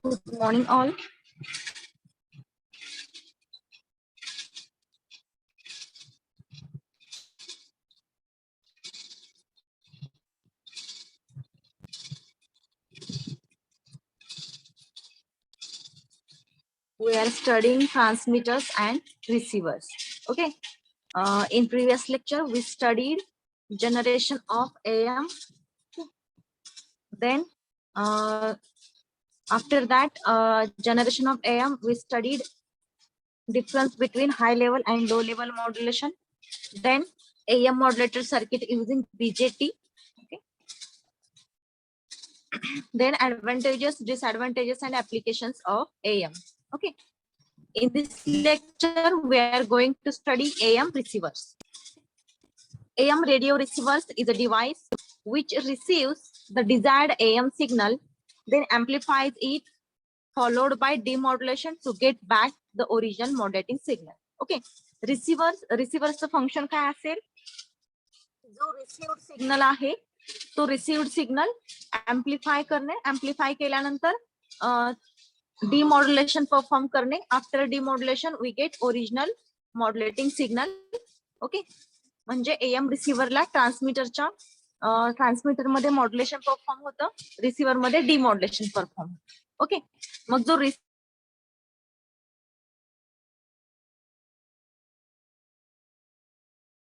Good morning, all. We are studying transmitters and receivers. Okay. In previous lecture, we studied generation of AM. Then, after that, generation of AM, we studied difference between high level and low level modulation. Then, AM modulator circuit using BJT. Okay. Then, advantages, disadvantages, and applications of AM. Okay. In this lecture, we are going to study AM receivers. AM radio receivers is a device which receives the desired AM signal, then amplifies it, followed by demodulation to get back the original modulating signal. Okay. Receivers function काय असेल? जो received signal आहे तो received signal amplify करणे, amplify केल्यानंतर demodulation perform करणे. After demodulation we get original modulating signal. Okay. म्हणजे AM रिसिव्हरला transmitter मध्ये मॉड्युलेशन परफॉर्म होतं, रिसिव्हर मध्ये डिमॉड्युलेशन परफॉर्म. ओके. मग जो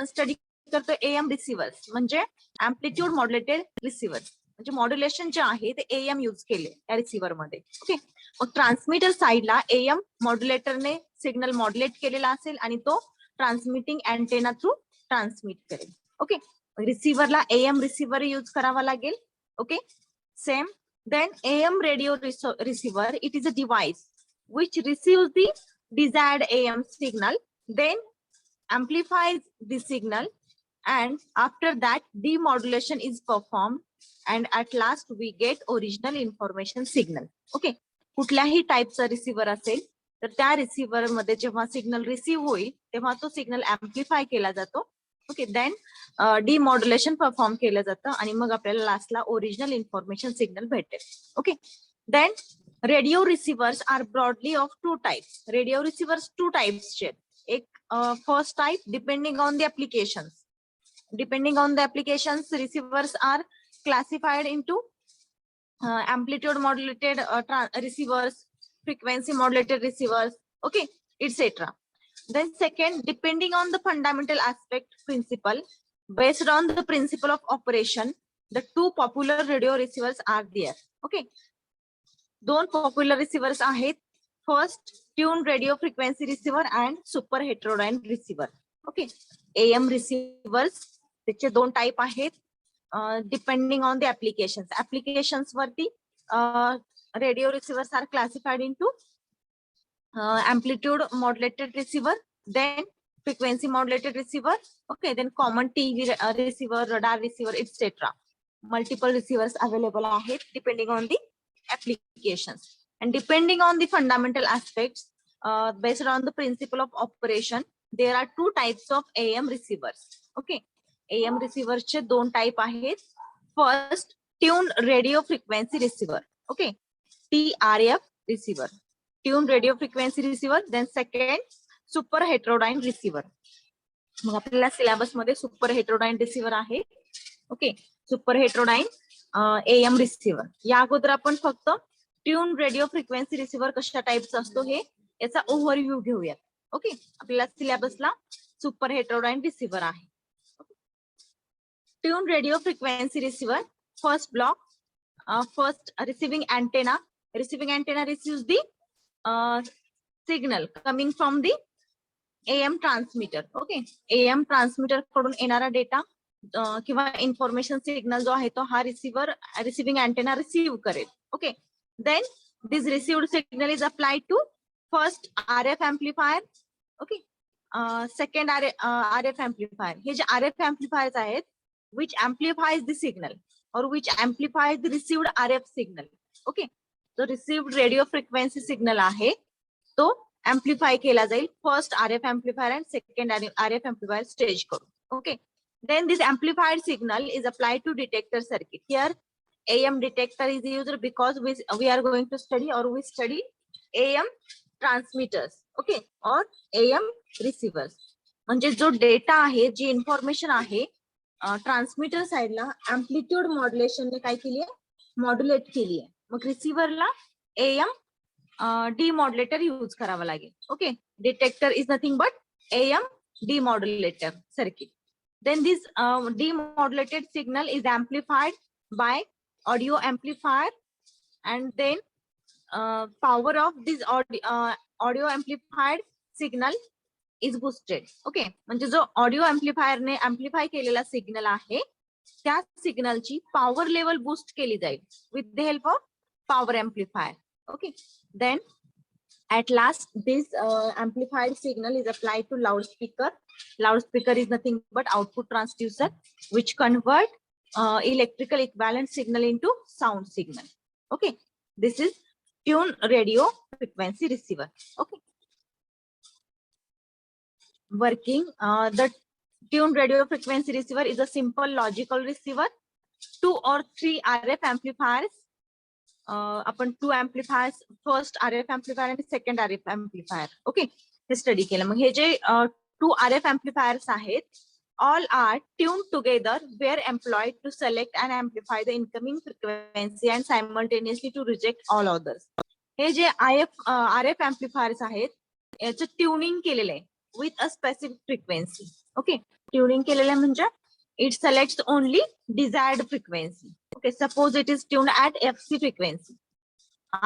स्टडी करतो AM रिसिव्हर्स म्हणजे अँप्लिट्यूड मॉड्युलेटेड रिसिव्हर्स, म्हणजे मॉड्युलेशन जे आहे ते AM यूज केले त्या रिसिव्हर मध्ये. ओके. मग ट्रान्समीटर साइडला AM मॉड्युलेटरने सिग्नल मॉड्युलेट केलेला असेल आणि तो ट्रान्समिटिंग अँटेना थ्रू ट्रान्समिट करेल. ओके. रिसिव्हरला AM रिसिव्हर यूज करावा लागेल. Okay. Same. Then AM radio receiver, it is a device which receives the desired AM signal, then amplifies the signal, and after that demodulation is performed, and at last we get original information signal. Okay. कुठल्याही टाइपचा receiver असेल तर त्या receiver मध्ये जेव्हा signal receive होईल तेव्हा तो signal amplify केला जातो. ओके. देन डिमॉड्युलेशन परफॉर्म केलं जातं आणि मग आपल्याला लास्टला ओरिजिनल इन्फॉर्मेशन सिग्नल भेटेल. Okay. Then radio receivers are broadly of two types. Radio receivers two टाइप्सचे. एक first type depending on the applications. Depending on the applications, receivers are classified into amplitude modulated receivers, frequency modulated receivers, okay, etc. Then second, depending on the fundamental aspect principle, based on the principle of operation, the two popular radio receivers are there. Okay. दोन popular receivers आहेत. First, tune radio frequency receiver and super heterodyne receiver. Okay. AM receivers त्याचे दोन type आहेत. Depending on the applications. Applications वरती radio receivers are classified into amplitude modulated receiver, then frequency modulated receiver, okay, then common TV receiver, radar receiver, etc. Multiple receivers available आहेत depending on the applications, and depending on the fundamental aspects, based on the principle of operation, there are two types of AM receivers. Okay. AM receivers चे दोन type आहेत. First, tune radio frequency receiver. Okay. TRF receiver, tune radio frequency receiver. Then second, super heterodyne receiver. मग आपल्याला syllabus मध्ये super heterodyne receiver आहे. Okay. Super heterodyne AM receiver. या अगोदर आपण फक्त ट्यून रेडिओ फ्रिक्वेन्सी रिसिव्हर कशा टाइपचा असतो हे याचा ओव्हरव्ह्यू घेऊयात. ओके. आपल्याला सिलेबसला सुपर हेट्रोडाइन रिसिव्हर आहे. Tune radio frequency receiver, first block, first receiving antenna. Receiving antenna receives the signal coming from the AM transmitter. Okay. AM transmitter कडून येणारा data किंवा इन्फॉर्मेशन सिग्नल जो आहे तो हा रिसिव्हिंग अँटेना रिसीव्ह करेल. Okay. Then this received signal is applied to first RF amplifier. Okay. Second RF amplifier. हे जे RF एम्प्लिफायर्स आहेत which amplifies the signal or which amplifies the received RF signal. Okay. So received radio frequency signal आहे तो amplify केला जाईल first RF amplifier and second RF amplifier stage करून. Okay. Then this amplified signal is applied to detector circuit. Here AM detector is used because we are going to study or we study AM transmitters, okay, or AM receivers. म्हणजे जो data आहे, जी information आहे, transmitter साइडला amplitude मॉड्युलेशनने काय केली आहे, modulate केली आहे. मग रिसिव्हरला AM डिमॉड्युलेटर यूज करावा लागेल. Okay, detector is nothing but AM demodulator circuit. Then this demodulated signal is amplified by audio amplifier, and then power of this audio amplified signal is boosted. Okay, म्हणजे जो audio amplifier ने amplify केलेला signal आहे, त्या सिग्नलची power level boost केली जाईल with the help of power amplifier. Okay, then at last this amplified signal is applied to loudspeaker. Loudspeaker is nothing but output transducer which convert electrical equivalent signal into sound signal. Okay, this is tune radio frequency receiver. Okay, working the tune radio frequency receiver is a simple logical receiver. 2 or 3 RF amplifiers, आपण 2 amplifiers, first RF amplifier and second RF amplifier. Okay, हे study केलं. मग हे जे 2 RF amplifiers आहेत, all are tuned together were employed to select and amplify the incoming frequency and simultaneously to reject all others. हे जे RF amplifiers आहेत, याचं ट्यूनिंग केलेलं आहे with a specific frequency. Okay, tuning केलेलं आहे म्हणजे it selects only desired frequency. Okay, suppose it is tuned at FC frequency.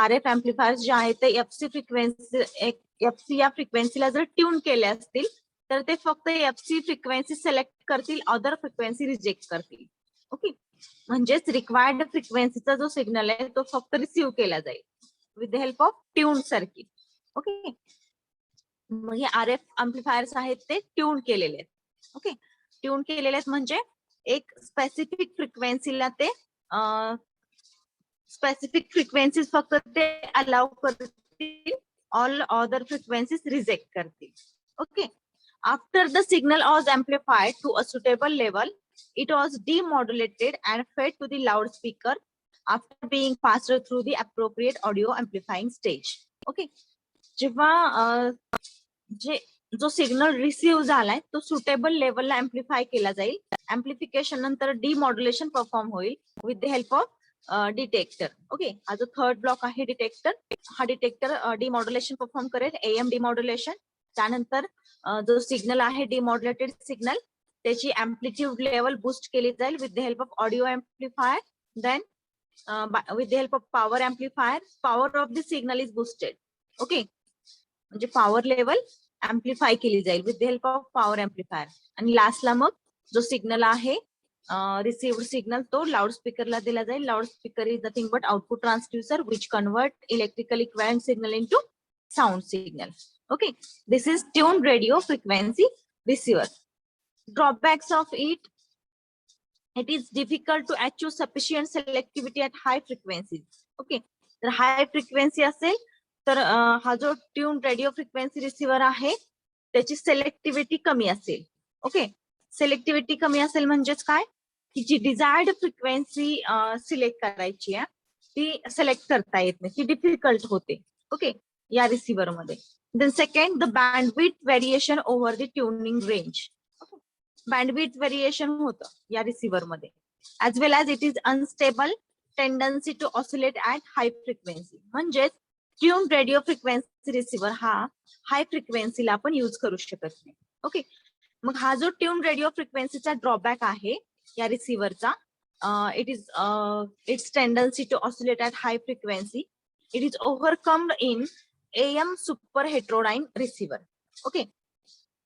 RF amplifiers जे आहेत ते FC frequency, FC या फ्रिक्वेन्सीला जर ट्यून केले असतील तर ते फक्त FC फ्रिक्वेन्सी सिलेक्ट करतील, अदर फ्रिक्वेन्सी रिजेक्ट करतील. ओके, म्हणजेच रिक्वायर्ड फ्रिक्वेन्सीचा जो सिग्नल आहे तो फक्त रिसीव्ह केला जाईल with the help of tune circuit. Okay, मग हे RF amplifiers आहेत ते ट्यून केलेले आहेत. ओके, ट्यून केलेले आहेत म्हणजे एक स्पेसिफिक फ्रिक्वेन्सीला ते स्पेसिफिक फ्रिक्वेन्सीज फक्त ते अलाउ करतील, ऑल अदर फ्रिक्वेन्सीज रिजेक्ट करतील. Okay, after the signal was amplified to a suitable level, it was demodulated and fed to the loud speaker after being passed through the appropriate audio amplifying stage. Okay, जेव्हा जो signal receive झालाय तो suitable लेवलला amplify केला जाईल. Amplification नंतर demodulation perform होईल with the help of detector. Okay, हा जो थर्ड ब्लॉक आहे डिटेक्टर, हा डिटेक्टर डिमॉड्युलेशन परफॉर्म करेल, AM डिमॉड्युलेशन. त्यानंतर जो सिग्नल आहे डिमॉड्युलेटेड सिग्नल, त्याची एम्प्लिट्यूड लेवल बूस्ट केली जाईल with the help of audio amplifier. Then with the help of power amplifier, power of the signal is boosted. Okay, म्हणजे power level amplify केली जाईल with the help of power amplifier. आणि लास्टला मग जो signal आहे रिसिव्ड सिग्नल तो loud स्पीकरला दिला जाईल. Loud speaker is nothing but output transducer which convert electrical equivalent signal into sound signal. Okay, this is tune radio frequency receiver. Drawbacks of it, it is difficult to achieve sufficient selectivity at high frequencies. Okay, तर high frequency असेल तर हा जो tune radio frequency receiver आहे त्याची सिलेक्टिव्हिटी कमी असेल. Okay, सिलेक्टिव्हिटी कमी असेल म्हणजेच काय की जी डिझायर्ड फ्रिक्वेन्सी सिलेक्ट करायची आहे ती सिलेक्ट करता येत नाही, ती डिफिकल्ट होते. ओके, या रिसिव्हर मध्ये. Then second, the bandwidth variation over the tuning range. Bandwidth variation होतं या रिसिव्हर मध्ये, as well as it is unstable tendency to oscillate at high frequency. म्हणजेच ट्यून रेडिओ फ्रिक्वेन्सी रिसिव्हर हा high फ्रिक्वेन्सीला आपण use करू शकत नाही. ओके, मग हा जो ट्यून रेडिओ फ्रिक्वेन्सीचा ड्रॉबॅक आहे या रिसिव्हरचा, it is its tendency to oscillate at high frequency. It is overcomed in AM super heterodyne receiver. Okay,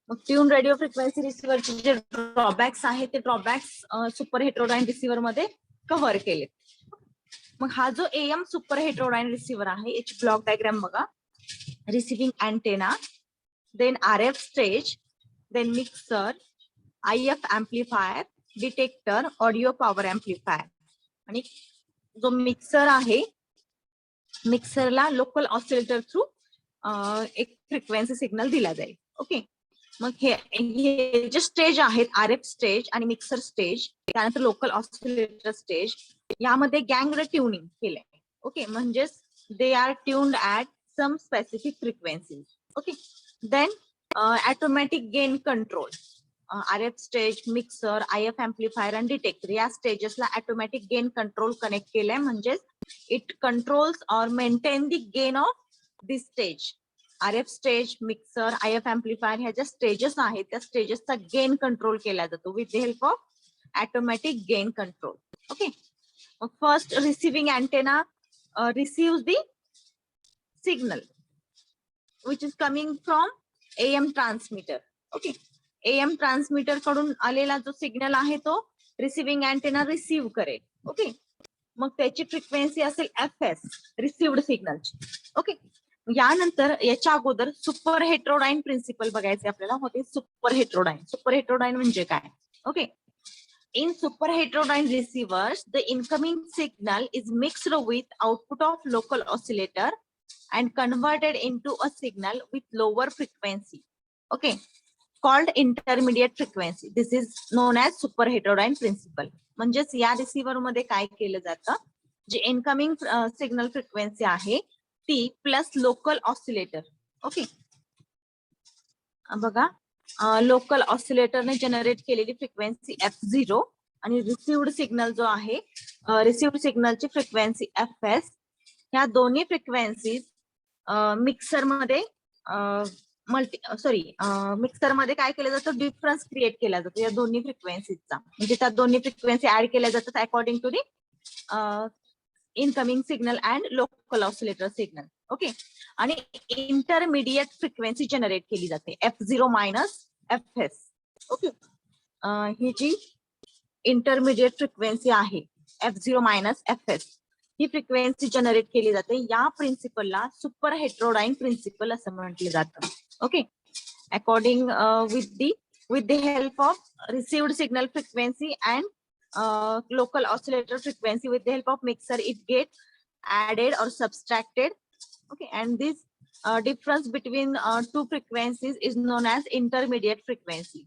मग ट्यून रेडिओ फ्रिक्वेन्सी रिसिव्हरचे जे ड्रॉबॅक्स आहेत ते ड्रॉबॅक्स सुपर हेट्रोडाइन रिसिव्हर मध्ये कव्हर केले. मग हा जो AM सुपर हेट्रोडाइन रिसिव्हर आहे याची ब्लॉक डायग्राम बघा. Receiving antenna, then RF stage, then mixer, IF amplifier, detector, audio power amplifier. आणि जो मिक्सर आहे, मिक्सरला लोकल ऑसिलेटर थ्रू एक फ्रिक्वेन्सी सिग्नल दिला जाईल. ओके, मग हे जे स्टेज आहेत RF स्टेज आणि मिक्सर स्टेज, त्यानंतर लोकल ऑसिलेटर स्टेज, यामध्ये गँग ट्युनिंग केलंय. ओके, म्हणजेच they are tuned at some specific frequency. Okay, then automatic gain control, RF stage, mixer, IF amplifier आणि डिटेक्टर या स्टेजेसला ऑटोमॅटिक गेन कंट्रोल कनेक्ट केलंय. म्हणजेच it controls or maintain the gain of this stage. RF stage, mixer, IF amplifier ह्या ज्या stages आहेत त्या स्टेजेसचा gain control केला जातो with the help of automatic gain control. Okay, first receiving antenna receives the signal which is coming from AM transmitter. Okay, AM transmitter कडून आलेला जो signal आहे तो रिसिव्हिंग अँटेना रिसीव्ह करेल. ओके, मग त्याची फ्रिक्वेन्सी असेल FS, रिसिव्हड सिग्नलची. ओके, यानंतर याच्या अगोदर सुपर हेट्रोडाइन प्रिन्सिपल बघायचे आपल्याला. होते सुपर हेट्रोडाइन. सुपर हेट्रोडाइन म्हणजे काय? Okay, in super heterodyne receivers, the incoming signal is mixed with output of local oscillator and converted into a signal with lower frequency. Okay, called intermediate frequency. This is known as super heterodyne principle. म्हणजेच या receiver मध्ये काय केलं जातं, जे incoming signal frequency आहे ती plus local oscillator. Okay, बघा, लोकल ऑसिलेटरने जनरेट केलेली फ्रिक्वेन्सी F0 आणि रिसिव्ड सिग्नल जो आहे, रिसिव्ड सिग्नलची फ्रिक्वेन्सी FS, ह्या दोन्ही फ्रिक्वेन्सीज मिक्सर मध्ये मिक्सर मध्ये काय केलं जातं, डिफरन्स क्रिएट केला जातो या दोन्ही फ्रिक्वेन्सीजचा. म्हणजे त्या दोन्ही फ्रिक्वेन्सी ऍड केल्या जातात according to the incoming signal and local oscillator signal. Okay, आणि इंटरमिडिएट फ्रिक्वेन्सी जनरेट केली जाते F0 मायनस FS. ओके, ही जी इंटरमिडिएट फ्रिक्वेन्सी आहे F0 मायनस FS, ही फ्रिक्वेन्सी जनरेट केली जाते. या प्रिन्सिपलला सुपर हेट्रोडाइन प्रिन्सिपल असं म्हटलं जातं. Okay, according with the help of received signal frequency and local oscillator frequency, with the help of mixer it gets added or subtracted. Okay, and this difference between two frequencies is known as intermediate frequency.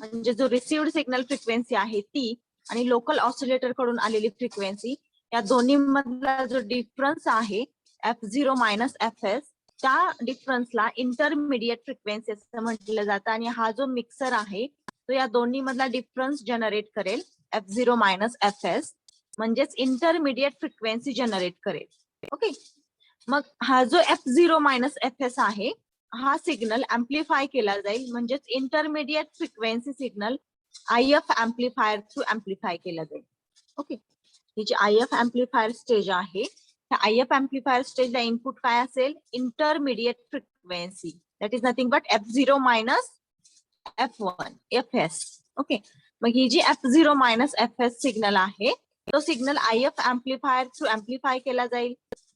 म्हणजे जो received signal frequency आहे ती आणि local oscillator कडून आलेली frequency, या दोन्ही मधला जो डिफरन्स आहे F0 मायनस FS, त्या डिफरन्सला इंटरमिडिएट फ्रिक्वेन्सी असं म्हटलं जातं. आणि हा जो मिक्सर आहे तो या दोन्ही मधला डिफरन्स जनरेट करेल F0 मायनस FS, म्हणजेच इंटरमिडिएट फ्रिक्वेन्सी जनरेट करेल. ओके, मग हा जो F0 मायनस FS आहे हा सिग्नल अँप्लिफाय केला जाईल. म्हणजेच intermediate frequency signal IF amplifier through amplify केला जाईल. ओके, ही जी IF एम्प्लिफायर स्टेज आहे त्या IF एम्प्लिफायर स्टेजला इनपुट काय असेल, intermediate frequency, that is nothing but F0 minus F1 FS. Okay, मग ही जी F0 मायनस FS सिग्नल आहे तो signal IF amplifier through amplify केला जाईल.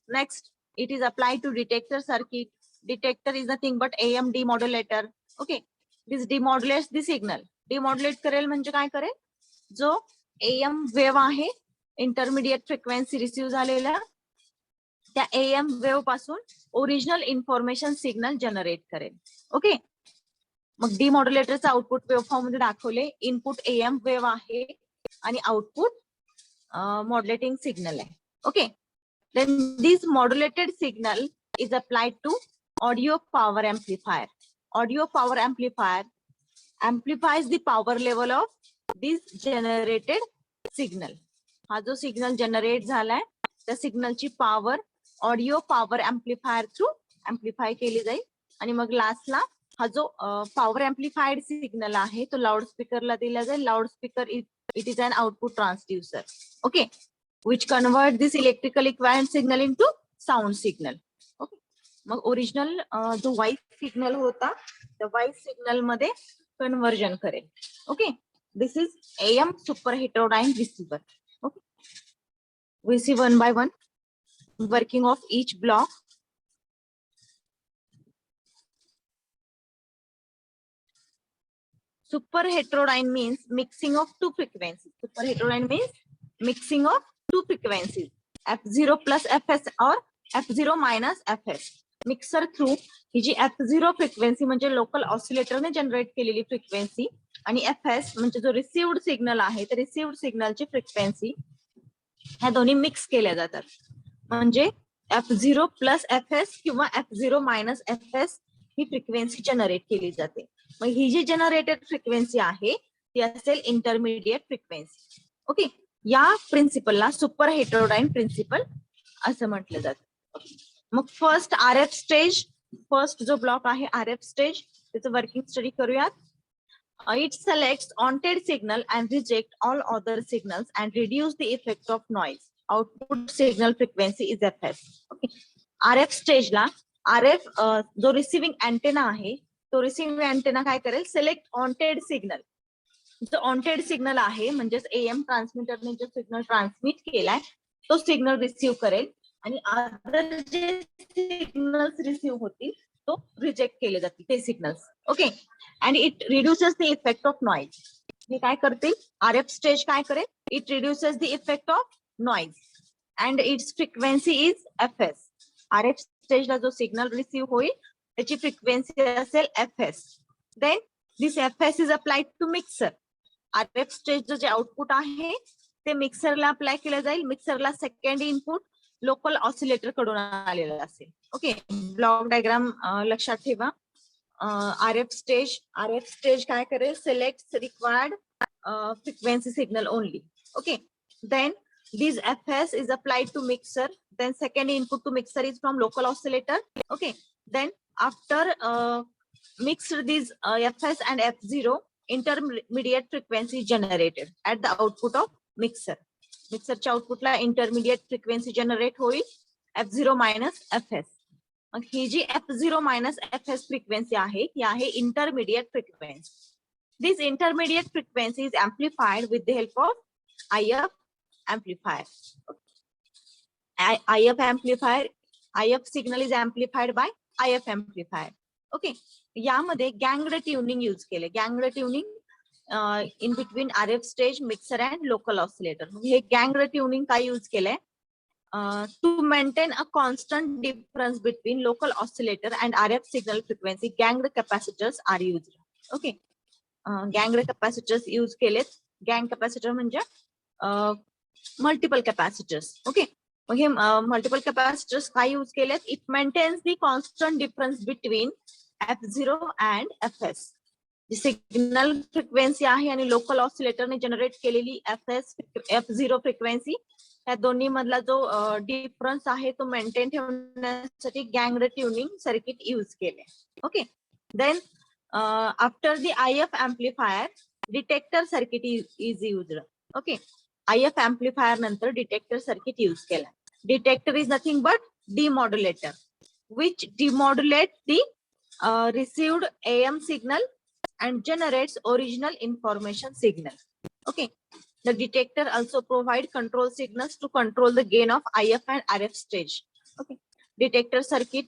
Next, it is applied to detector circuit. Detector is nothing but AM demodulator. Okay, this demodulates the signal. Demodulate करेल म्हणजे काय करेल, जो AM वेव्ह आहे इंटरमिडिएट फ्रिक्वेन्सी रिसीव्ह झालेला, त्या AM वेव्ह पासून ओरिजिनल इन्फॉर्मेशन सिग्नल जनरेट करेल. ओके, मग डिमॉड्युलेटरचा आउटपुट वेव्ह फॉर्म मध्ये दाखवले. इनपुट AM वेव्ह आहे आणि आउटपुट मॉड्युलेटिंग सिग्नल आहे. Okay, then this modulated signal is applied to audio power amplifier. Audio power amplifier amplifies the power level of this generated signal. हा जो signal generate झालाय त्या सिग्नलची power audio power amplifier through amplify केली जाईल. आणि मग लास्टला हा जो पॉवर एम्प्लिफाईड सिग्नल आहे तो लाऊड स्पीकरला दिला जाईल. Loud speaker it is an output transducer. Okay, which convert this electrical equivalent signal into sound signal. Okay, मग ओरिजिनल जो व्हॉइस सिग्नल होता त्या व्हॉइस सिग्नल मध्ये कन्वर्जन करेल. Okay, this is AM super heterodyne receiver. Okay, we see one by one working of each block. Super heterodyne means mixing of two frequencies. Super heterodyne means mixing of two frequencies, F0 plus FS or F0 minus FS. Mixer through ही जी F0 frequency म्हणजे local ऑसिलेटरने generate केलेली frequency आणि FS म्हणजे जो received signal आहे तर रिसिव्ड सिग्नलची फ्रिक्वेन्सी ह्या दोन्ही मिक्स केल्या जातात. म्हणजे F0 प्लस FS किंवा F0 मायनस FS ही फ्रिक्वेन्सी जनरेट केली जाते. मग ही जी जनरेटेड फ्रिक्वेन्सी आहे ती असेल इंटरमिडिएट फ्रिक्वेन्सी. ओके, या प्रिन्सिपलला सुपर हेटेरोडाईन प्रिन्सिपल असं म्हटलं जातं. मग फर्स्ट RF स्टेज, फर्स्ट जो ब्लॉक आहे RF स्टेज त्याचं वर्किंग स्टडी करूयात. It selects wanted signal and reject all other signals and reduce the effect of noise. Output signal frequency is FS. Okay. RF stage ला RF जो receiving antenna आहे तो receiving antenna काय करेल, select wanted signal. जो wanted signal आहे म्हणजेच AM ट्रान्समीटरने जो सिग्नल ट्रान्समिट केलाय तो सिग्नल रिसिव्ह करेल आणि अदर जे सिग्नल्स रिसिव्ह होतील तो रिजेक्ट केले जातील ते signals. Okay, and it reduces the effect of noise. हे काय करतील, RF स्टेज काय करेल, it reduces the effect of noise and its frequency is FS. RF स्टेजला जो सिग्नल रिसिव्ह होईल त्याची फ्रिक्वेन्सी असेल FS. Then this FS is applied to mixer. RF स्टेजचं जे आउटपुट आहे ते मिक्सरला अप्लाय केलं जाईल. मिक्सरला सेकंड इनपुट लोकल ऑसिलेटर कडून आलेलं असेल. ओके, ब्लॉक डायग्राम लक्षात ठेवा. RF stage काय करेल, select required frequency signal only. Okay, then this FS is applied to mixer, then second input to mixer is from local oscillator. Okay, then after mixed these FS and F0, intermediate frequency generated at the output of mixer. Mixer च्या आउटपुटला intermediate frequency generate होईल F0 minus FS. मग ही जी F0 minus FS frequency आहे ही आहे intermediate frequency. This intermediate frequency is amplified with the help of IF amplifier. IF signal is amplified by IF amplifier. Okay, यामध्ये गँग्ड tuning use केले. Ganged tuning in between RF stage, mixer and local oscillator. हे ganged tuning काय use केलंय, to maintain a constant difference between local oscillator and RF signal frequency, ganged capacitors are used. Okay, ganged capacitors use केलेत. गँग capacitor म्हणजे multiple capacitors. Okay, मग हे multiple capacitors काय use केलेत, it maintains the constant difference between F0 and FS. जी signal frequency आहे आणि लोकल ऑसिलेटरने जनरेट केलेली F0 फ्रिक्वेन्सी, या दोन्ही मधला जो डिफरन्स आहे तो मेंटेन ठेवण्यासाठी गँग्ड ट्युनिंग सर्किट यूज केले. Okay, then after the IF amplifier detector circuit is used. Okay, IF amplifier नंतर डिटेक्टर सर्किट यूज केला. Detector is nothing but demodulator which demodulate the received AM signal and generates original information signal. Okay, the detector also provide control signals to control the gain of IF and RF stage. Okay, detector circuit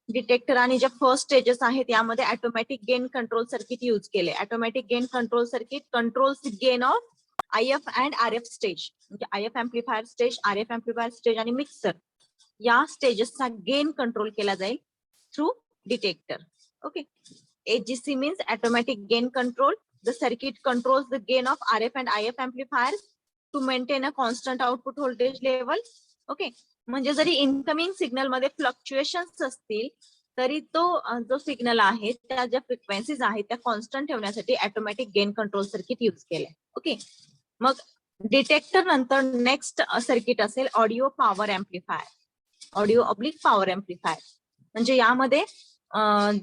detector आणि ज्या first stages आहेत यामध्ये automatic gain control circuit use केले. Automatic gain control circuit controls the gain of IF and RF stage. म्हणजे IF amplifier stage, RF amplifier stage आणि mixer या स्टेजेसचा gain control केला जाईल through detector. Okay, AGC means automatic gain control. The circuit controls the gain of RF and IF amplifiers to maintain a constant output voltage level. Okay, म्हणजे जरी incoming signal मध्ये fluctuations असतील तरी तो जो signal आहे त्या ज्या फ्रिक्वेन्सीज आहेत त्या कॉन्स्टंट ठेवण्यासाठी automatic gain control circuit use केलंय. ओके, मग डिटेक्टर नंतर नेक्स्ट सर्किट असेल audio power amplifier. Audio oblique power amplifier म्हणजे यामध्ये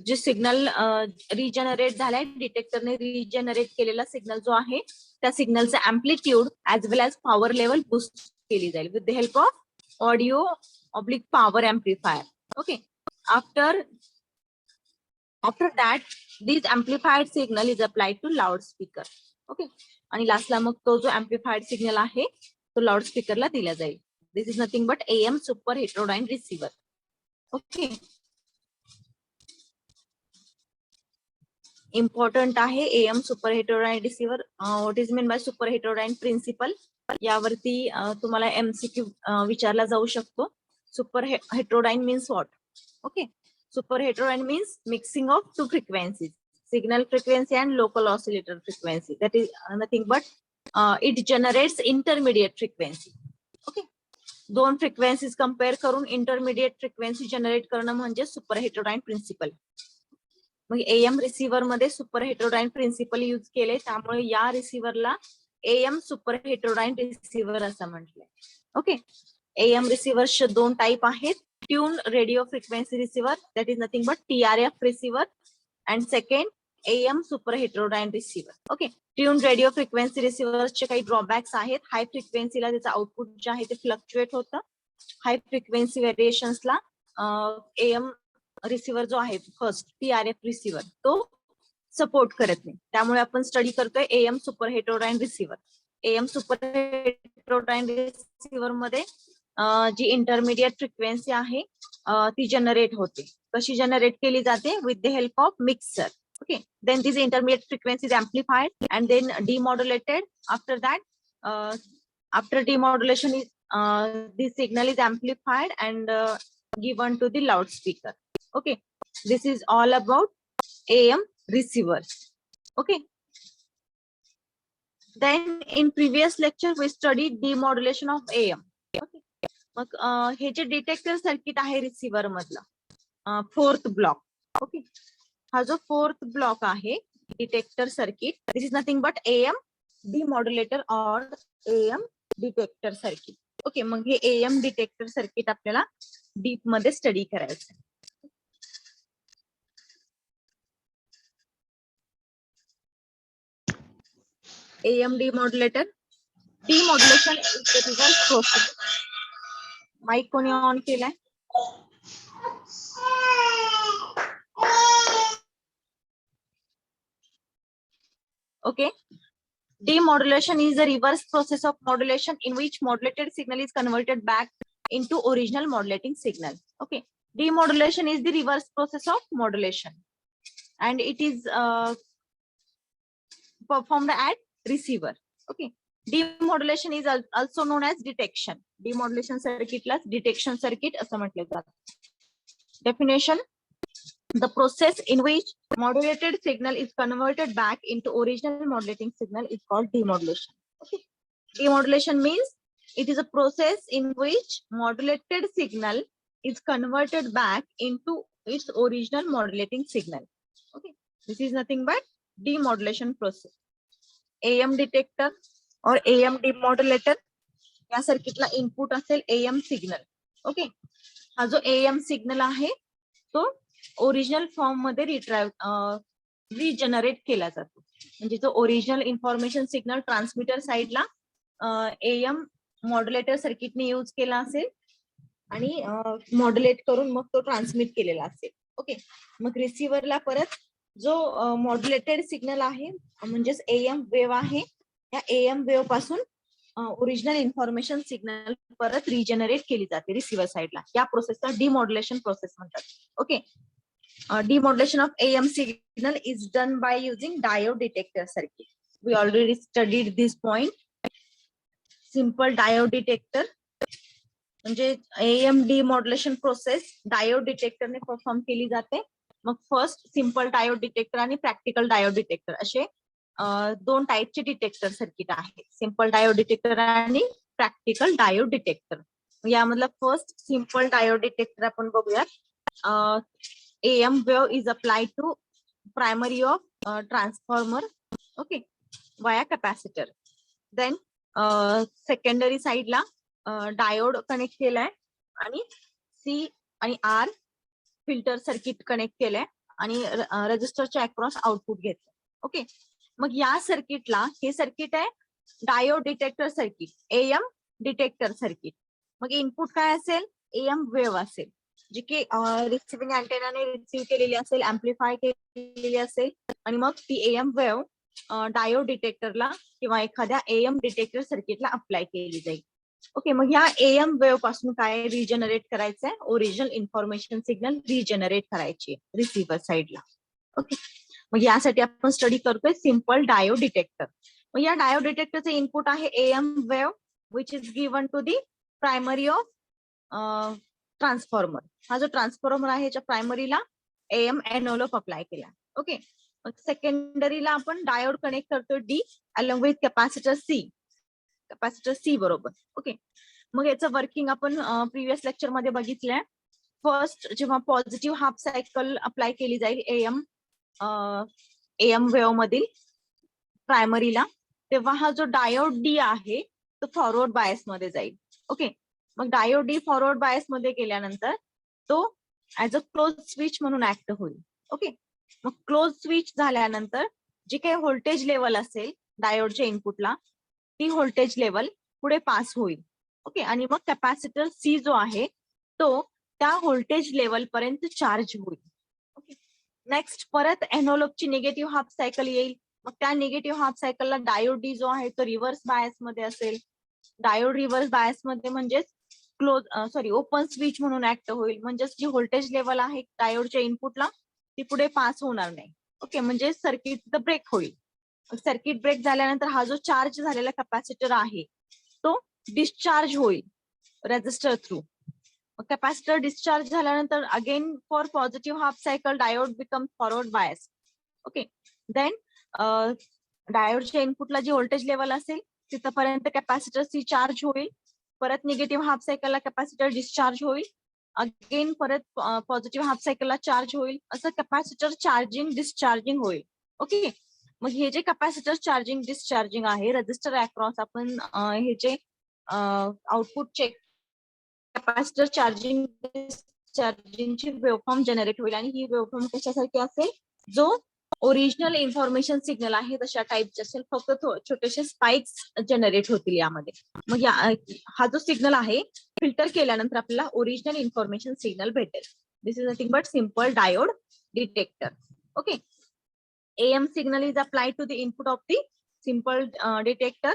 जे सिग्नल रिजनरेट झालाय, डिटेक्टरने रिजनरेट केलेला सिग्नल जो आहे त्या सिग्नलचा अँप्लिट्यूड ऍज वेल एज पॉवर लेवल बूस्ट केली जाईल with the help of audio oblique power amplifier. Okay, after that this amplified signal is applied to loudspeaker. Okay, आणि लास्टला मग तो जो amplified signal आहे तो लाउडस्पीकर ला दिला जाईल. This is nothing but AM super heterodyne receiver. Okay, important आहे AM super heterodyne receiver. What is meant by super heterodyne principle? यावरती तुम्हाला MCQ विचारला जाऊ शकतो. Super heterodyne means what? Okay, super heterodyne means mixing of two frequencies, signal frequency and local oscillator frequency. That is nothing but it generates intermediate frequency. Okay, दोन frequencies compare करून intermediate frequency generate करणं म्हणजे super heterodyne principle. मग AM receiver मध्ये super heterodyne principle use केले, त्यामुळे या रिसिव्हरला एएम सुपर हेटेरोडाईन रिसिव्हर असं म्हटलंय. ओके, एएम रिसिव्हर्सचे दोन टाईप आहेत. Tune radio frequency receiver, that is nothing but TRF receiver, and second AM super heterodyne receiver. Okay, tune radio frequency रिसिव्हर्सचे काही ड्रॉबॅक्स आहेत. हाय फ्रिक्वेन्सीला त्याचं आउटपुट जे आहे ते फ्लक्च्युएट होतं. हाय फ्रिक्वेन्सी व्हेरिएशन्सला एएम रिसिव्हर जो आहे फर्स्ट टीआरएफ रिसिव्हर तो सपोर्ट करत नाही. त्यामुळे आपण स्टडी करतोय AM super heterodyne receiver. AM super heterodyne receiver मध्ये जी इंटरमिडिएट फ्रिक्वेन्सी आहे ती जनरेट होते. कशी जनरेट केली जाते? With the help of mixer. Okay, then this intermediate frequency is amplified and then demodulated. After that, after demodulation, this signal is amplified and given to the loudspeaker. Okay, this is all about AM receivers. Okay. Then in previous lecture we studied demodulation of AM. Okay. मग हे जे detector circuit आहे receiver मधलं fourth block. Okay, हा जो fourth block आहे detector circuit, this is nothing but AM demodulator और AM detector circuit. Okay, मग हे एएम डिटेक्टर सर्किट आपल्याला डीप मध्ये स्टडी करायचं. AM demodulator, demodulation is the reverse process. Mike कोणी ऑन केलाय? Okay, demodulation is the reverse process of modulation in which modulated signal is converted back into original modulating signal. Okay, demodulation is the reverse process of modulation and it is performed at receiver. Okay, demodulation is also known as detection. Demodulation circuit plus detection circuit असं म्हटलं जातं. Definition: the process in which modulated signal is converted back into original modulating signal is called demodulation. Okay. Demodulation means it is a process in which modulated signal is converted back into its original modulating signal. Okay, this is nothing but demodulation process. AM detector or AM demodulator या सर्किटला input असेल AM signal. Okay, हा जो AM signal आहे तो original form मध्ये regenerate केला जातो. म्हणजे जो ओरिजिनल इन्फॉर्मेशन सिग्नल ट्रान्समीटर साइडला एएम मॉड्युलेटर सर्किटने यूज केला असेल आणि मॉड्युलेट करून मग तो ट्रान्समिट केलेला असेल. ओके, मग रिसिव्हरला परत जो मॉड्युलेटेड सिग्नल आहे म्हणजेच एएम वेव्ह आहे, या एएम वेव्ह पासून ओरिजिनल इन्फॉर्मेशन सिग्नल परत रिजनरेट केली जाते रिसिव्हर साइडला. या प्रोसेसला डिमॉड्युलेशन प्रोसेस म्हणतात. Okay, demodulation of AM signal is done by using diode detector circuit. We already studied this point. Simple diode detector म्हणजे AM demodulation process diode detector ने perform केली जाते. मग फर्स्ट सिंपल डायोड डिटेक्टर आणि practical diode detector असे दोन टाईपचे detector circuit आहेत. सिंपल डायोड डिटेक्टर आणि प्रॅक्टिकल डायोड डिटेक्टर. यामधला फर्स्ट सिंपल डायोड डिटेक्टर आपण बघूया. AM wave is applied to primary of transformer, okay, via capacitor. Then secondary side ला diode connect केलाय आणि C आणि R filter circuit connect केलाय आणि रेजिस्टरच्या अक्रॉस आउटपुट घेतलं. ओके, मग या सर्किटला हे सर्किट आहे diode detector circuit, AM detector circuit. मग इनपुट काय असेल? AM वेव्ह असेल जी की रिसिव्हिंग अँटेनाने रिसीव्ह केलेली असेल, अँप्लिफाय केलेली असेल आणि मग ती एएम वेव्ह डायोड डिटेक्टरला किंवा एखाद्या एएम डिटेक्टर सर्किटला अप्लाय केली जाईल. ओके, मग ह्या एएम वेव्ह पासून काय रिजनरेट करायचंय? ओरिजिनल इन्फॉर्मेशन सिग्नल रिजनरेट करायची रिसिव्हर साइडला. ओके, मग यासाठी आपण स्टडी करतोय सिंपल डायोड डिटेक्टर. मग या डायोड डिटेक्टरचे इनपुट आहे AM wave which is given to the primary of transformer. हा जो ट्रान्सफॉर्मर आहे याच्या प्रायमरीला एएम एनवलप अप्लाय केला. ओके. सेकंडरीला आपण डायोड कनेक्ट करतो D along with capacitor C बरोबर. ओके. मग याचं वर्किंग आपण प्रिव्हियस लेक्चर मध्ये बघितलंय. फर्स्ट जेव्हा पॉझिटिव्ह हाफ सायकल अप्लाय केली जाईल एएम वेव्ह मधील प्रायमरीला, तेव्हा हा जो डायोड डी आहे तो फॉरवर्ड बायस मध्ये जाईल. ओके. मग डायोड डी फॉरवर्ड बायस मध्ये गेल्यानंतर तो ऍज अ क्लोज स्विच म्हणून ऍक्ट होईल. ओके. मग क्लोज स्विच झाल्यानंतर जी काही व्होल्टेज लेवल असेल डायोडच्या इनपुटला, ती व्होल्टेज लेवल पुढे पास होईल. ओके. आणि मग कॅपॅसिटर सी जो आहे तो त्या व्होल्टेज लेवल पर्यंत चार्ज होईल. ओके. नेक्स्ट परत एनवलपची निगेटिव्ह हाफ सायकल येईल. मग त्या निगेटिव्ह हाफ सायकलला डायोड डी जो आहे तो रिव्हर्स बायस मध्ये असेल. डायोड रिव्हर्स बायस मध्ये म्हणजेच ओपन स्विच म्हणून ऍक्ट होईल. म्हणजेच जी व्होल्टेज लेवल आहे डायोडच्या इनपुटला ती पुढे पास होणार नाही. ओके. म्हणजे सर्किट ब्रेक होईल. सर्किट ब्रेक झाल्यानंतर हा जो चार्ज झालेला कॅपॅसिटर आहे तो डिस्चार्ज होईल रेजिस्टर थ्रू. कॅपॅसिटर डिस्चार्ज झाल्यानंतर again for positive half cycle diode become forward bias. Okay. Then डायोडच्या इनपुटला जी व्होल्टेज लेवल असेल तिथपर्यंत कॅपॅसिटर सी चार्ज होईल. परत निगेटिव्ह हाफ सायकलला कॅपॅसिटर डिस्चार्ज होईल. अगेन परत पॉझिटिव्ह हाफ सायकलला चार्ज होईल. असं कॅपॅसिटर चार्जिंग डिस्चार्जिंग होईल. ओके. मग हे जे कॅपॅसिटर चार्जिंग डिस्चार्जिंग आहे रजिस्टर अक्रॉस आपण हे जे आउटपुट चेक कॅपॅसिटर चार्जिंग डिस्चार्जिंगची वेवफॉर्म जनरेट होईल. आणि ही वेवफॉर्म कशासारखी असेल, जो ओरिजिनल इन्फॉर्मेशन सिग्नल आहे तशा टाईपचे असेल, फक्त छोटेसे स्पाइक्स जनरेट होतील यामध्ये. मग हा जो सिग्नल आहे फिल्टर केल्यानंतर आपल्याला ओरिजिनल इन्फॉर्मेशन सिग्नल भेटेल. This is nothing but simple diode detector. Okay. AM signal is applied to the input of the simple detector.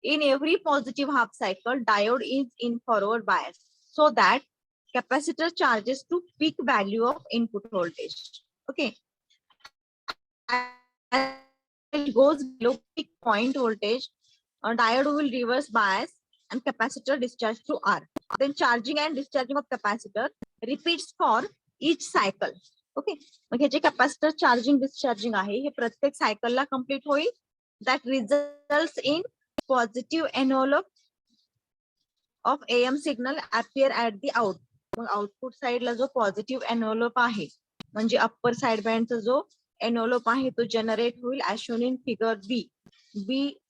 In every positive half cycle, diode is in forward bias so that capacitor charges to peak value of input voltage. Okay. As it goes below peak point voltage, diode will reverse bias and capacitor discharge through R. Then charging and discharging of capacitor repeats for each cycle. Okay. मग हे जे capacitor charging discharging आहे हे प्रत्येक सायकलला complete होईल. That results in positive envelope of am signal appear at the out. मग output साइडला जो पॉझिटिव्ह एनवलप आहे म्हणजे अप्पर साइड बँडचा जो एनवलप आहे तो जनरेट होईल as shown in figure B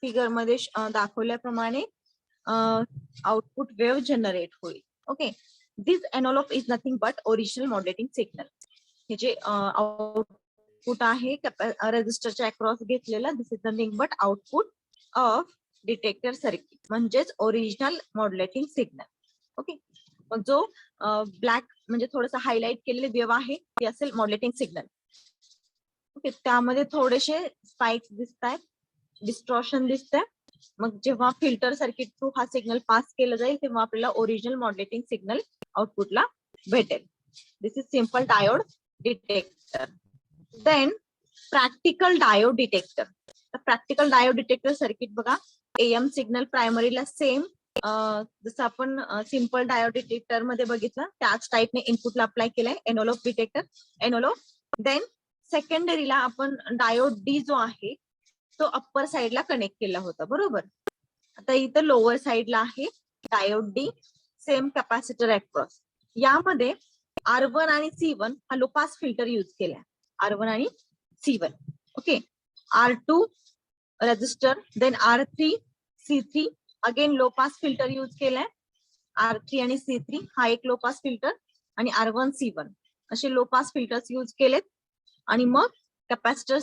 figure मध्ये दाखवल्याप्रमाणे आउटपुट वेव्ह जनरेट होईल. Okay. This envelope is nothing but original modulating signal. हे जे आउटपुट आहे रेजिस्टरच्या अक्रॉस घेतलेला, this is nothing but output of detector circuit म्हणजेच ओरिजिनल मॉड्युलेटिंग सिग्नल. ओके. मग जो ब्लॅक म्हणजे थोडंसं हायलाइट केलेले वेव्ह आहे ते असेल मॉड्युलेटिंग सिग्नल. ओके. त्यामध्ये थोडेसे स्पाइक्स दिसत आहेत, डिस्टॉर्शन दिसतंय. मग जेव्हा फिल्टर सर्किट थ्रू हा सिग्नल पास केला जाईल तेव्हा आपल्याला ओरिजिनल मॉड्युलेटिंग सिग्नल आउटपुटला भेटेल. This is simple diode detector. Then practical diode detector. Practical diode detector circuit बघा. एएम सिग्नल प्रायमरीला सेम जसं आपण सिम्पल डायोड डिटेक्टर मध्ये बघितलं त्याच टाईपने इनपुटला अप्लाय केलंय एनवलप डिटेक्टर एनवलप. देन सेकंडरीला आपण डायोड डी जो आहे तो अप्पर साइडला कनेक्ट केला होता बरोबर. आता इथं लोअर साइडला आहे diode D, same capacitor across. यामध्ये R1 आणि C1 हा लो पास फिल्टर यूज केलाय. R1 आणि C1. Okay. R2 resistor, then R3 C3 again low pass filter use केलाय. R3 आणि C3 हा एक लो पास फिल्टर आणि R1 C1 असे लो पास फिल्टर्स यूज केलेत. आणि मग कॅपॅसिटर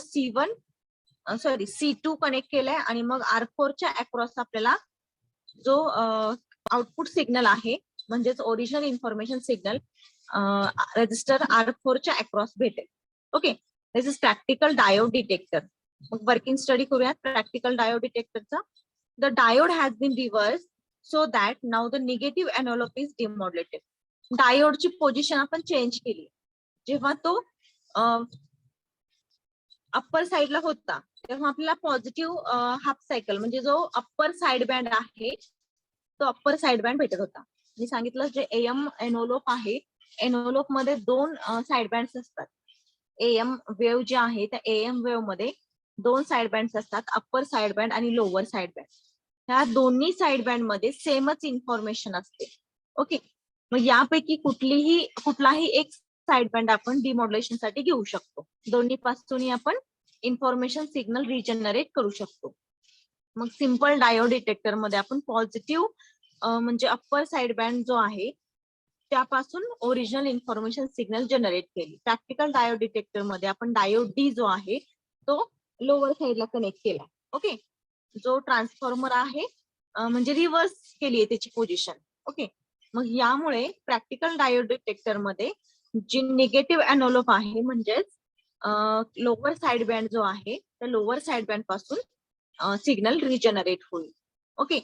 C2 कनेक्ट केलाय आणि मग R4 च्या अक्रॉस आपल्याला जो आउटपुट सिग्नल आहे म्हणजेच original information signal resistor R4 च्या अक्रॉस भेटेल. Okay. This is practical diode detector. मग वर्किंग स्टडी करूयात प्रॅक्टिकल डायोड डिटेक्टरचा. The diode has been reverse so that now the negative envelope is demodulated. डायोडची position आपण change केली. जेव्हा तो अप्पर साइडला होता तेव्हा आपल्याला पॉझिटिव्ह हाफ सायकल म्हणजे जो अप्पर साइड बँड आहे तो अप्पर साइड बँड भेटत होता. मी सांगितलं जे एएम एनोलोप आहे, एनोलोप मध्ये दोन साइड बँड्स असतात. एएम वेव्ह जे आहे त्या एएम वेव्ह मध्ये दोन साइड बँड्स असतात, अप्पर साइड बँड आणि लोअर साइड बँड. ह्या दोन्ही साइड बँड मध्ये सेमच इन्फॉर्मेशन असते. ओके, मग यापैकी कुठलाही एक साइड बँड आपण डिमॉड्युलेशन साठी घेऊ शकतो. दोन्ही पासूनही आपण इन्फॉर्मेशन सिग्नल रिजनरेट करू शकतो. मग सिंपल डायोड डिटेक्टर मध्ये आपण पॉझिटिव्ह म्हणजे अप्पर साइड बँड जो आहे त्यापासून ओरिजिनल इन्फॉर्मेशन सिग्नल जनरेट केली. प्रॅक्टिकल डायोड डिटेक्टर मध्ये आपण डायोड डी जो आहे तो लोअर साइडला कनेक्ट केला. ओके, जो ट्रान्सफॉर्मर आहे म्हणजे रिव्हर्स केली आहे त्याची पोझिशन. ओके, मग यामुळे प्रॅक्टिकल डायोड डिटेक्टर मध्ये जी निगेटिव्ह एनोलोप आहे म्हणजेच लोअर साइड बँड जो आहे त्या लोअर साइड बँड पासून सिग्नल रिजनरेट होईल. Okay,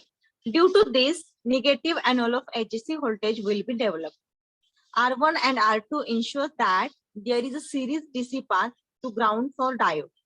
due to this negative envelope AGC voltage will be developed. R1 and R2 ensure that there is a series DC path to ground for diode.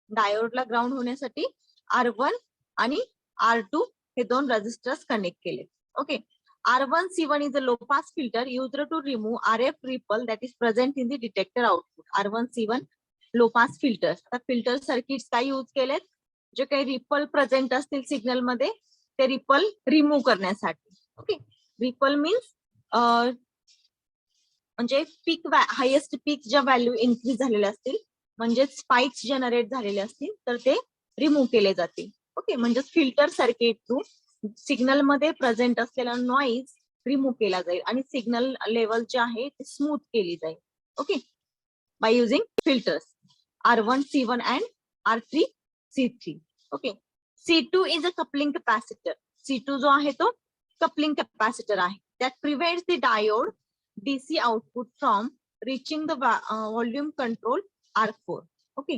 Diode ला ground होण्यासाठी R1 आणि R2 हे दोन resistors connect केले. Okay, R1 C1 is a low pass filter used to remove RF ripple that is present in the detector output. R1 C1 low pass filter. आता filter circuits काय use केलेत, जे काही ripple present असतील signal मध्ये ते ripple remove करण्यासाठी. Okay, ripple means म्हणजे पीक हायेस्ट पीक ज्या व्हॅल्यू इन्क्रीज झालेल्या असतील म्हणजे स्पाइक्स जनरेट झालेले असतील तर ते रिमूव्ह केले जातील. ओके, म्हणजे फिल्टर सर्किट थ्रू सिग्नल मध्ये प्रेझेंट असलेला नॉइज रिमूव्ह केला जाईल आणि सिग्नल लेवल जे आहे ते स्मूथ केली जाईल. Okay, by using filters R1 C1 and R3 C3. Okay, C2 is a coupling capacitor. C2 जो आहे तो coupling capacitor आहे. That prevents the diode DC output from reaching the volume control R4. Okay,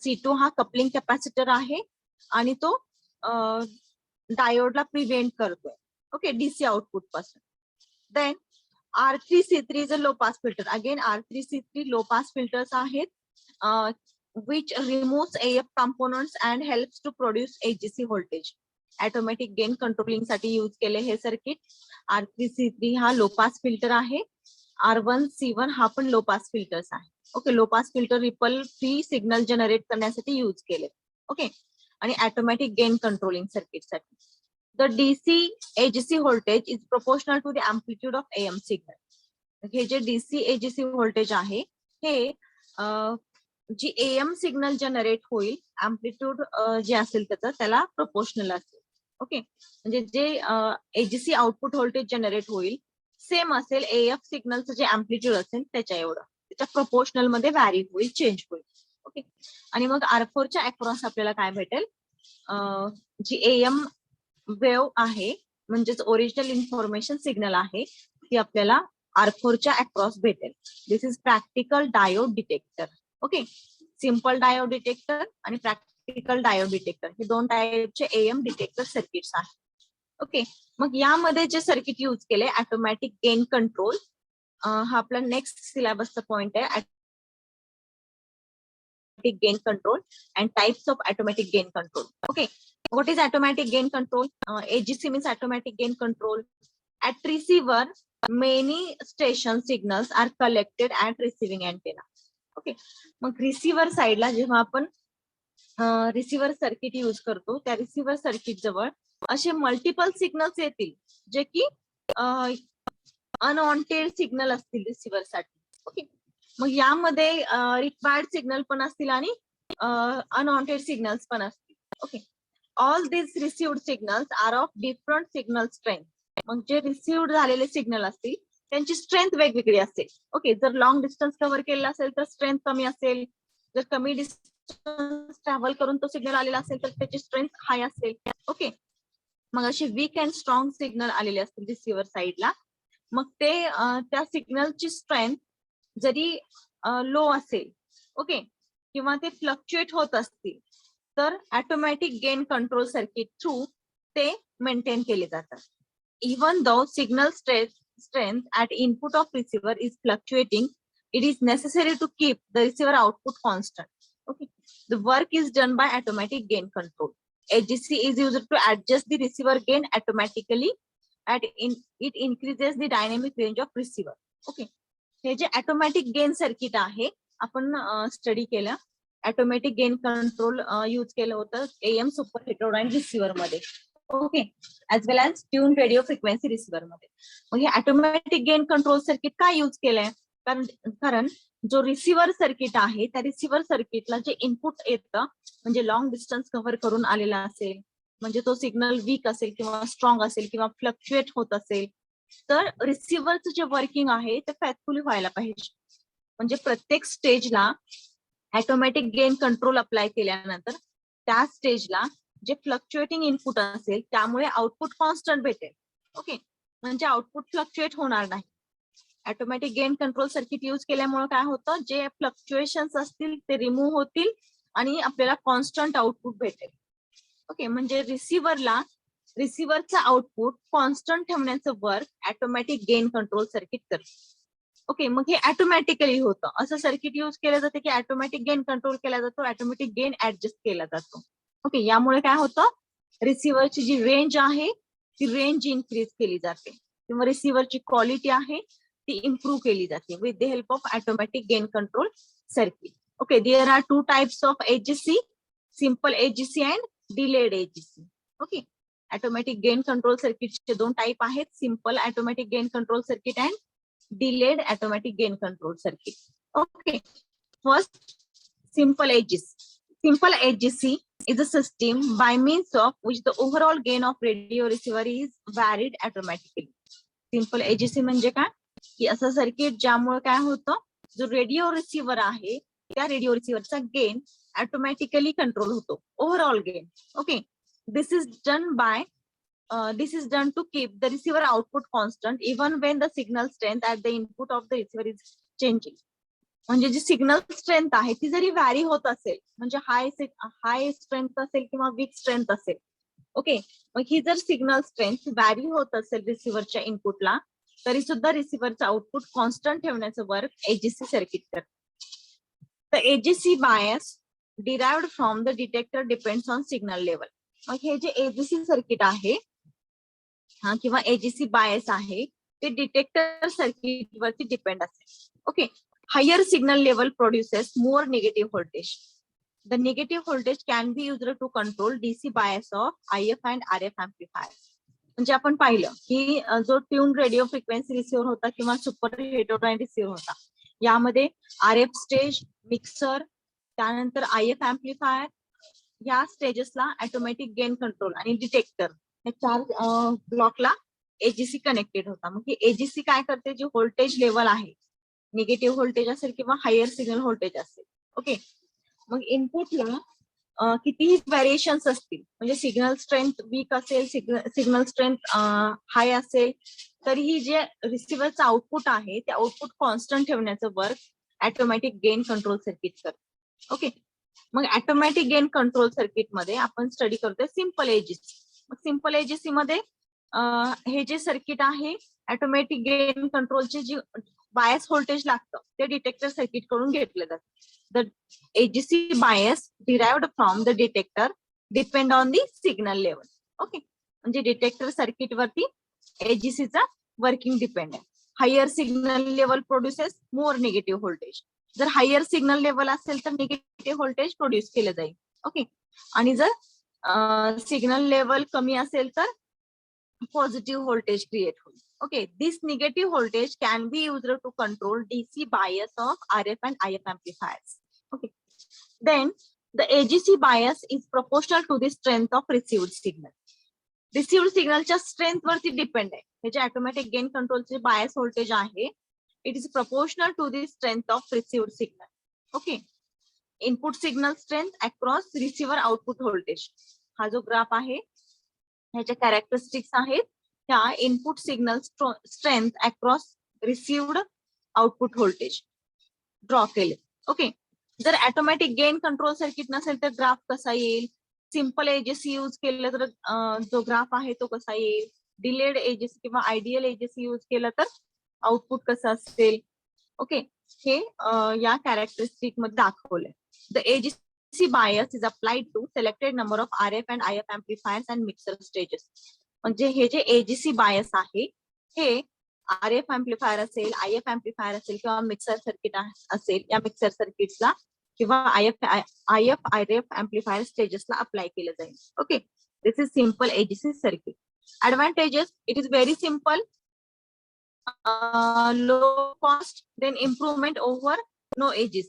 C2 हा coupling capacitor आहे आणि तो डायोडला prevent करतोय. Okay, DC output पासून. Then R3 C3 is a low pass filter. Again R3 C3 low pass filters आहेत which removes AF components and helps to produce AGC voltage. Automatic gain controlling साठी use केले हे circuit. R3 C3 हा low pass filter आहे. R1 C1 हा पण low pass filters आहे. Okay, low pass filter ripple free signal generate करण्यासाठी use केले. ओके, आणि ऑटोमॅटिक गेन कंट्रोलिंग सर्किट साठी. The DC AGC voltage is proportional to the amplitude of AM signal. हे जे DC AGC voltage आहे हे जी AM सिग्नल जनरेट होईल एम्प्लिट्यूड जे असेल त्याला प्रोपोर्शनल असेल. ओके, म्हणजे जे AGC आउटपुट व्होल्टेज जनरेट होईल सेम असेल AF सिग्नलचं जे एम्प्लिट्यूड असेल त्याच्या एवढं, त्याच्या प्रोपोर्शनल मध्ये व्हॅरी होईल, चेंज होईल. ओके, आणि मग R4 च्या अक्रॉस आपल्याला काय भेटेल, जी AM वेव्ह आहे म्हणजेच ओरिजिनल इन्फॉर्मेशन सिग्नल आहे ती आपल्याला R4 च्या अक्रॉस भेटेल. This is practical diode detector. Okay, simple diode detector आणि प्रॅक्टिकल डायोड डिटेक्टर हे दोन टाईपचे AM डिटेक्टर सर्किट्स आहेत. ओके, मग यामध्ये जे सर्किट यूज केले ऑटोमॅटिक गेन कंट्रोल, हा आपला नेक्स्ट सिलेबसचा पॉइंट आहे. automatic gain control and types of automatic gain control. Okay, what is automatic gain control? AGC means automatic gain control. At receiver, many station signals are collected at receiving antenna. Okay, मग receiver साइडला जेव्हा आपण receiver circuit use करतो त्या receiver circuit जवळ असे multiple signals येतील जे की अनवॉन्टेड सिग्नल असतील रिसिव्हर साठी. ओके, मग यामध्ये रिक्वायर्ड सिग्नल पण असतील आणि अनवॉन्टेड सिग्नल्स पण असतील. Okay, all this received signals are of different signal strength. मग जे रिसिव्ड झालेले सिग्नल असतील त्यांची स्ट्रेंथ वेगवेगळी असेल. ओके, जर लॉंग डिस्टन्स कव्हर केलेला असेल तर स्ट्रेंथ कमी असेल, जर कमी डिस्टन्स ट्रॅव्हल करून तो सिग्नल आलेला असेल तर त्याची स्ट्रेंथ हाय असेल. ओके, मग असे वीक अँड स्ट्रॉंग सिग्नल आलेले असतील रिसिव्हर साइडला, मग ते त्या सिग्नलची स्ट्रेंथ जरी लो असेल ओके किंवा ते फ्लक्च्युएट होत असतील तर automatic gain control circuit through ते मेंटेन केले जातात. Even though signal strength at input of receiver is fluctuating, it is necessary to keep the receiver output constant. Okay, the work is done by automatic gain control. AGC is used to adjust the receiver gain automatically it increases the dynamic range of receiver. Okay, हे जे automatic gain circuit आहे आपण study केलं, automatic gain control use केलं होतं AM super heterodyne receiver मध्ये. Okay, as well as tune radio frequency receiver मध्ये. मग हे ऑटोमॅटिक गेन कंट्रोल सर्किट काय यूज केलंय? कारण जो रिसिव्हर सर्किट आहे त्या रिसिव्हर सर्किटला जे इनपुट येतं म्हणजे लॉंग डिस्टन्स कव्हर करून आलेला असेल, म्हणजे तो सिग्नल वीक असेल किंवा स्ट्रॉंग असेल किंवा फ्लक्च्युएट होत असेल, तर रिसिव्हरचं जे वर्किंग आहे ते फॅथफुली व्हायला पाहिजे. म्हणजे प्रत्येक स्टेजला ऑटोमॅटिक गेन कंट्रोल अप्लाय केल्यानंतर त्या स्टेजला जे फ्लक्च्युएटिंग इनपुट असेल त्यामुळे आउटपुट कॉन्स्टंट भेटेल. ओके, म्हणजे आउटपुट फ्लक्च्युएट होणार नाही. Automatic gain control circuit use केल्यामुळे काय होतं, जे फ्लक्च्युएशन्स असतील ते रिमूव्ह होतील आणि आपल्याला कॉन्स्टंट आउटपुट भेटेल. ओके, म्हणजे रिसिव्हरचा आउटपुट कॉन्स्टंट ठेवण्याचं work automatic gain control circuit करते. ओके, मग हे ऑटोमॅटिकली होतं. असं सर्किट यूज केलं जातं की ऑटोमॅटिक गेन कंट्रोल केला जातो, ऑटोमॅटिक गेन ऍडजस्ट केला जातो. ओके, यामुळे काय होतं, रिसिव्हरची जी रेंज आहे ती रेंज इन्क्रीज केली जाते किंवा रिसिव्हरची क्वालिटी आहे ती इम्प्रूव्ह केली जाते with the help of automatic gain control circuit. Okay, there are two types of AGC, simple AGC and delayed AGC. Okay, automatic gain control सर्किटचे दोन टाइप आहेत, simple automatic gain control circuit and delayed automatic gain control circuit. Okay, first simple AGC. Simple AGC is a system by means of which the overall gain of radio receiver is varied automatically. Simple AGC म्हणजे काय की असं circuit ज्यामुळे काय होतं, जो radio receiver आहे त्या रेडिओ रिसिव्हरचा गेन ऑटोमॅटिकली कंट्रोल होतो, overall gain. Okay, this is done to keep the receiver output constant even when the signal strength at the input of the receiver is changing. म्हणजे जी signal strength आहे ती जरी vary होत असेल, म्हणजे high strength असेल किंवा वीक स्ट्रेंथ असेल. ओके, मग ही जर सिग्नल स्ट्रेंथ व्हॅरी होत असेल रिसिव्हरच्या इनपुटला, तरी सुद्धा रिसिव्हरचं आउटपुट कॉन्स्टंट ठेवण्याचं वर्क एजीसी सर्किट करते. The AGC bias derived from the detector depends on signal level. मग हे जे एजीसी सर्किट आहे किंवा एजीसी बायस आहे ते डिटेक्टर सर्किट वरती डिपेंड असेल. Okay, higher signal level produces more negative voltage. The negative voltage can be used to control DC bias of IF and RF amplifier. म्हणजे आपण पाहिलं की जो ट्यून रेडिओ फ्रिक्वेन्सी रिसिव्हर होता किंवा सुपर हेटेरोडाइन रिसिव्हर होता, यामध्ये आरएफ स्टेज, मिक्सर, त्यानंतर आयएफ एम्प्लिफायर या स्टेजेसला ऑटोमॅटिक गेन कंट्रोल आणि डिटेक्टर या चार ब्लॉकला एजीसी कनेक्टेड होता. मग ही एजीसी काय करते, जे व्होल्टेज लेवल आहे, निगेटिव्ह व्होल्टेज असेल किंवा हायर सिग्नल व्होल्टेज असेल. ओके, मग इनपुटला कितीही व्हेरिएशन्स असतील, म्हणजे सिग्नल स्ट्रेंथ वीक असेल, सिग्नल स्ट्रेंथ हाय असेल, तरीही जे रिसिव्हरचं आउटपुट आहे ते आउटपुट कॉन्स्टंट ठेवण्याचं work automatic gain control circuit करते. ओके, मग ऑटोमॅटिक गेन कंट्रोल सर्किट मध्ये आपण स्टडी करतोय सिंपल एजीसी. मग सिंपल एजीसी मध्ये हे जे सर्किट आहे ऑटोमॅटिक गेन कंट्रोलचे जे बायस व्होल्टेज लागतं ते डिटेक्टर सर्किट कडून घेतलं जातं. The AGC bias derived from the detector depend on the signal level. Okay, म्हणजे डिटेक्टर सर्किट वरती एजीसीचा वर्किंग डिपेंड आहे. Higher signal level produces more negative voltage. जर हायर सिग्नल लेवल असेल तर निगेटिव्ह व्होल्टेज प्रोड्यूस केलं जाईल. ओके, आणि जर सिग्नल लेवल कमी असेल तर पॉझिटिव्ह व्होल्टेज क्रिएट होईल. Okay, this negative voltage can be used to control DC bias of RF and IF amplifiers. Okay, then the AGC bias is proportional to the strength of received signal. Received सिग्नलच्या strength वरती depend आहे. हे जे automatic gain कंट्रोलचे bias voltage आहे, it is proportional to the strength of received signal. Okay, input signal strength across receiver output voltage. हा जो graph आहे ह्याच्या कॅरेक्टरिस्टिक्स आहेत त्या input signal strength across received output voltage draw केले. Okay, जर ऑटोमॅटिक गेन कंट्रोल सर्किट नसेल तर ग्राफ कसा येईल, सिंपल एजीसी यूज केलं तर जो ग्राफ आहे तो कसा येईल, डिलेड एजीसी किंवा आयडियल एजीसी यूज केलं तर आउटपुट कसं असेल. ओके, हे या कॅरेक्टरिस्टिक मध्ये दाखवलंय. The AGC bias is applied to selected number of RF and IF amplifiers and mixer stages. म्हणजे हे जे एजीसी बायस आहे हे RF एम्प्लिफायर असेल, IF एम्प्लिफायर असेल किंवा मिक्सर सर्किट असेल, या मिक्सर सर्किट्सला किंवा IF RF एम्प्लिफायर स्टेजेसला अप्लाय केलं जाईल. Okay, this is simple AGC circuit. Advantages: it is very simple, low cost, then improvement over no AGC.